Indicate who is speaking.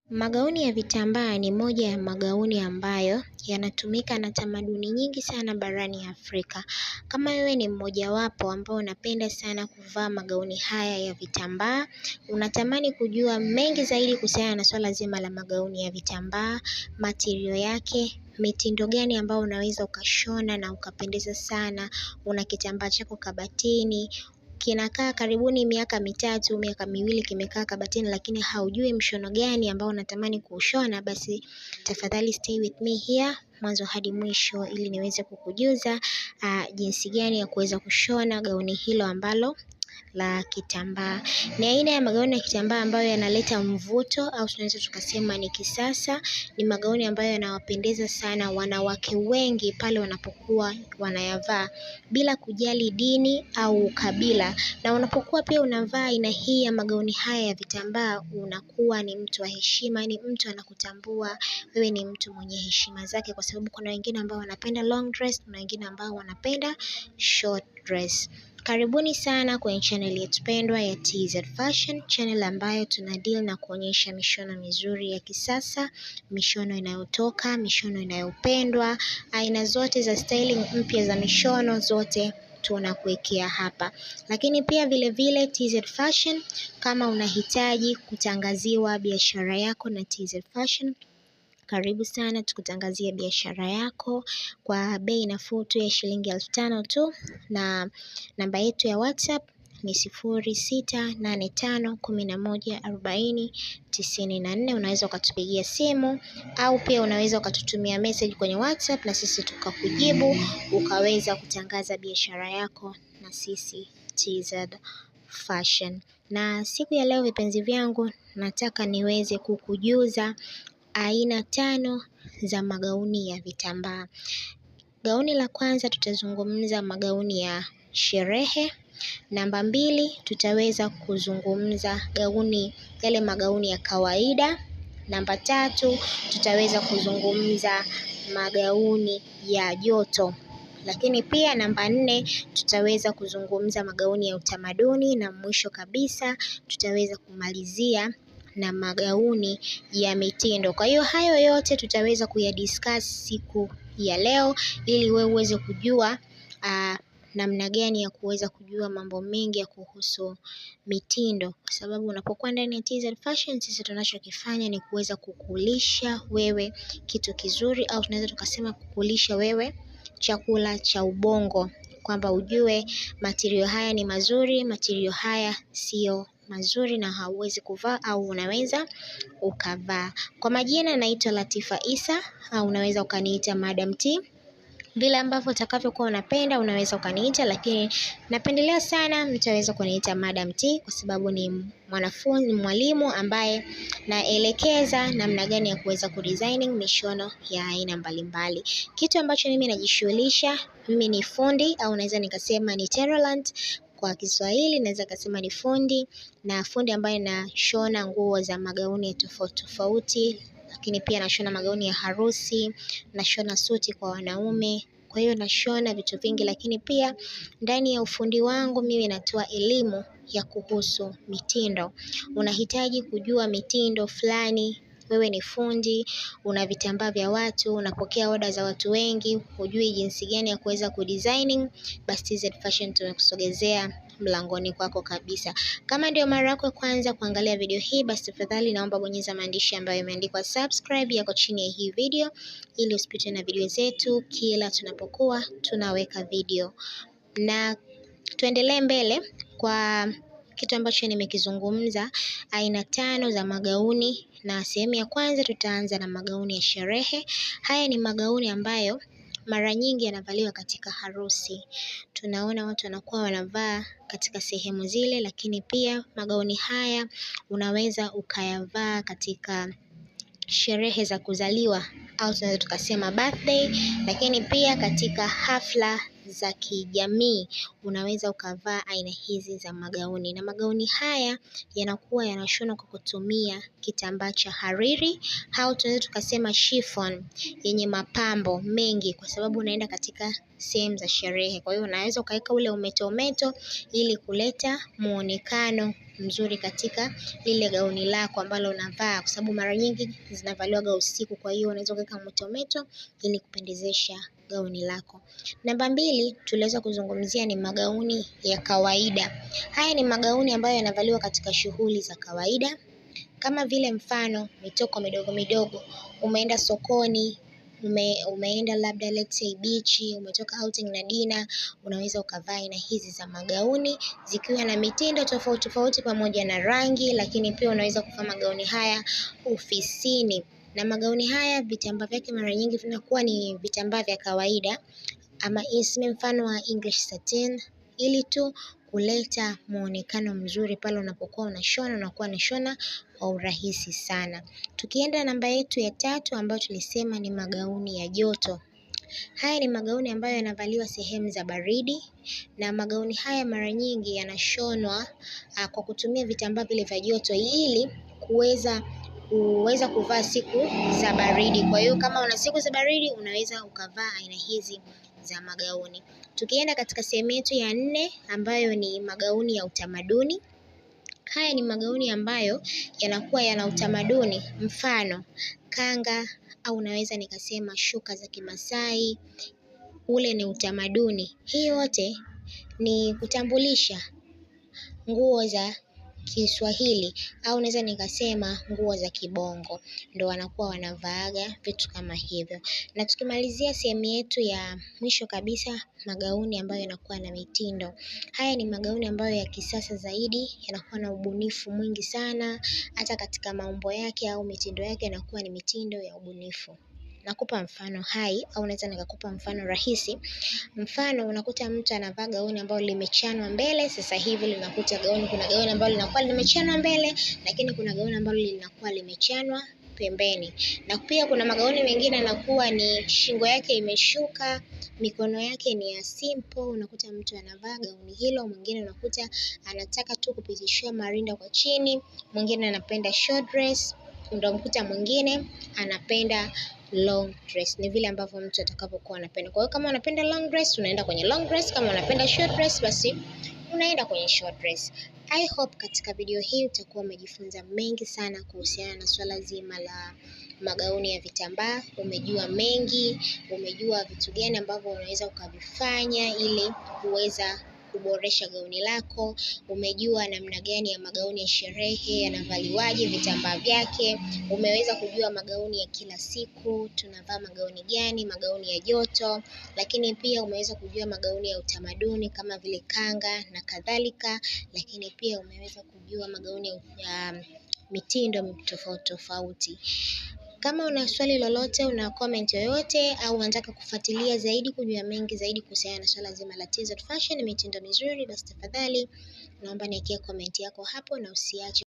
Speaker 1: Magauni ya vitambaa ni moja ya magauni ambayo yanatumika na tamaduni nyingi sana barani Afrika. Kama wewe ni mmojawapo ambao unapenda sana kuvaa magauni haya ya vitambaa, unatamani kujua mengi zaidi kuhusiana na swala zima la magauni ya vitambaa, material yake, mitindo gani ambao unaweza ukashona na ukapendeza sana, una kitambaa chako kabatini, kinakaa karibuni miaka mitatu, miaka miwili kimekaa kabatini lakini haujui mshono gani ambao unatamani kuushona, basi tafadhali stay with me here mwanzo hadi mwisho ili niweze kukujuza jinsi gani ya kuweza kushona gauni hilo ambalo la kitambaa. Ni aina ya magauni ya kitambaa ambayo yanaleta mvuto au tunaweza tukasema ni kisasa. Ni magauni ambayo yanawapendeza sana wanawake wengi pale wanapokuwa wanayavaa bila kujali dini au kabila. Na unapokuwa pia unavaa aina hii ya magauni haya ya vitambaa, unakuwa ni mtu wa heshima, ni mtu anakutambua wewe ni mtu mwenye heshima zake, kwa sababu kuna wengine ambao wanapenda long dress, kuna wengine ambao wanapenda short dress. Karibuni sana kwenye channel yetu pendwa ya TZ Fashion, channel ambayo tunadeal na kuonyesha mishono mizuri ya kisasa, mishono inayotoka, mishono inayopendwa, aina zote za styling mpya za mishono zote tunakuwekea hapa. Lakini pia vile vile TZ Fashion, kama unahitaji kutangaziwa biashara yako na TZ Fashion, karibu sana tukutangazie biashara yako kwa bei nafuu tu ya shilingi 5,000 tu, na namba yetu ya WhatsApp ni 0685114094. Unaweza ukatupigia simu au pia unaweza ukatutumia message kwenye WhatsApp na sisi tukakujibu, ukaweza kutangaza biashara yako na sisi TZ Fashion. Na siku ya leo vipenzi vyangu, nataka niweze kukujuza aina 5 za magauni ya vitambaa. Gauni la kwanza tutazungumza magauni ya sherehe. Namba 2 tutaweza kuzungumza yale magauni ya kawaida. Namba 3 tutaweza kuzungumza magauni ya joto. Lakini pia namba 4 tutaweza kuzungumza magauni ya utamaduni, na mwisho kabisa tutaweza kumalizia na magauni ya mitindo. Kwa hiyo hayo yote tutaweza kuyadiscuss siku ya leo ili wewe uweze kujua namna gani ya kuweza kujua mambo mengi ya kuhusu mitindo, kwa sababu unapokuwa ndani ya TZ Fashion, sisi tunachokifanya ni kuweza kukulisha wewe kitu kizuri, au tunaweza tukasema kukulisha wewe chakula cha ubongo, kwamba ujue material haya ni mazuri, material haya sio mazuri na hauwezi kuvaa au unaweza ukavaa. Kwa majina naitwa Latifa Isa, au unaweza ukaniita Madam T. Vile ambavyo utakavyokuwa unapenda unaweza ukaniita, lakini napendelea sana mtaweza kuniita Madam T kwa sababu ni mwalimu ambaye naelekeza namna gani ya kuweza kudesigning mishono ya aina mbalimbali. Kitu ambacho mimi najishughulisha, mimi ni fundi au naweza nikasema ni tailorant kwa Kiswahili, naweza kusema ni fundi, na fundi ambaye nashona nguo za magauni tofauti tofauti, lakini pia nashona magauni ya harusi, nashona suti kwa wanaume. Kwa hiyo nashona vitu vingi, lakini pia ndani ya ufundi wangu mimi natoa elimu ya kuhusu mitindo. Unahitaji kujua mitindo fulani, wewe ni fundi, una vitambaa vya watu, unapokea order za watu wengi, hujui jinsi gani ya kuweza kudesigning, basi TZ Fashion tumekusogezea mlangoni kwako kabisa. Kama ndio mara yako kwanza kuangalia video hii, basi tafadhali naomba bonyeza maandishi ambayo yameandikwa subscribe yako chini ya hii video ili usipitwe na video zetu kila tunapokuwa tunaweka video. Na tuendelee mbele kwa kitu ambacho nimekizungumza, aina 5 za magauni, na sehemu ya kwanza tutaanza na magauni ya sherehe. Haya ni magauni ambayo mara nyingi yanavaliwa katika harusi. Tunaona watu wanakuwa wanavaa katika sehemu zile, lakini pia magauni haya unaweza ukayavaa katika sherehe za kuzaliwa au tunaweza tukasema birthday, lakini pia katika hafla za kijamii unaweza ukavaa aina hizi za magauni. Na magauni haya yanakuwa yanashonwa kwa kutumia kitambaa cha hariri au tunaweza tukasema chiffon yenye mapambo mengi, kwa sababu unaenda katika sehemu za sherehe. Kwa hiyo unaweza ukaweka ule umeto ili kuleta muonekano mzuri katika lile gauni lako ambalo unavaa, kwa sababu mara nyingi zinavaliwa usiku. Kwa hiyo unaweza kuweka moto ili kupendezesha gauni lako. Namba 2 tuliweza kuzungumzia ni magauni ya kawaida. Haya ni magauni ambayo yanavaliwa katika shughuli za kawaida, kama vile mfano mitoko midogo midogo, umeenda sokoni, umeenda labda let's say beach, umetoka outing na dinner, unaweza ukavaa aina hizi za magauni zikiwa na mitindo tofauti tofauti pamoja na rangi. Lakini pia unaweza kuvaa magauni haya ofisini, na magauni haya vitambaa vyake mara nyingi vinakuwa ni vitambaa vya kawaida ama ismi mfano wa English satin, ili tu kuleta muonekano mzuri pale unapokuwa unashona, unakuwa unashona kwa urahisi sana. Tukienda namba yetu ya 3 ambayo tulisema ni magauni ya joto. Haya ni magauni ambayo yanavaliwa sehemu za baridi, na magauni haya mara nyingi yanashonwa kwa kutumia vitambaa vile vya joto ili kuweza kuvaa siku za baridi. Kwa hiyo kama una siku za baridi unaweza ukavaa aina hizi za magauni. Tukienda katika sehemu yetu ya 4 ambayo ni magauni ya utamaduni. Haya ni magauni ambayo yanakuwa yana utamaduni, mfano kanga au naweza nikasema shuka za Kimasai, ule ni utamaduni. Hii yote ni kutambulisha nguo za Kiswahili au naweza nikasema nguo za Kibongo, ndo wanakuwa wanavaaga vitu kama hivyo. Na tukimalizia sehemu yetu ya mwisho kabisa, magauni ambayo yanakuwa na mitindo. Haya ni magauni ambayo ya kisasa zaidi, yanakuwa na ubunifu mwingi sana, hata katika maumbo yake au mitindo yake yanakuwa ni mitindo ya ubunifu. Nakupa mfano hai au naweza nikakupa mfano rahisi. Mfano unakuta mtu anavaa gauni ambalo limechanwa mbele. Sasa hivi linakuta kuna gauni ambalo linakuwa limechanwa mbele, lakini kuna gauni ambalo linakuwa limechanwa pembeni. Na pia kuna magauni mengine yanakuwa ni shingo yake imeshuka, mikono yake ni ya simple. Unakuta mtu anavaa gauni hilo, mwingine unakuta anataka tu kupitishiwa marinda kwa chini, mwingine anapenda short dress, ndio mkuta mwingine anapenda long dress. Ni vile ambavyo mtu atakapokuwa anapenda. Kwa hiyo kama unapenda long dress unaenda kwenye long dress, kama unapenda short dress basi unaenda kwenye short dress. I hope katika video hii utakuwa umejifunza mengi sana kuhusiana na swala zima la magauni ya vitambaa. Umejua mengi, umejua vitu gani ambavyo unaweza ukavifanya ili kuweza kuboresha gauni lako. Umejua namna gani ya magauni ya sherehe yanavaliwaje, vitambaa vyake. Umeweza kujua magauni ya kila siku tunavaa magauni gani, magauni ya joto. Lakini pia umeweza kujua magauni ya utamaduni kama vile kanga na kadhalika. Lakini pia umeweza kujua magauni ya mitindo tofauti tofauti. Kama una swali lolote, una comment yoyote au unataka kufuatilia zaidi, kujua mengi zaidi kuhusiana na swala zima la TZ Fashion, mitindo mizuri, basi tafadhali naomba niwekee comment yako hapo na usiache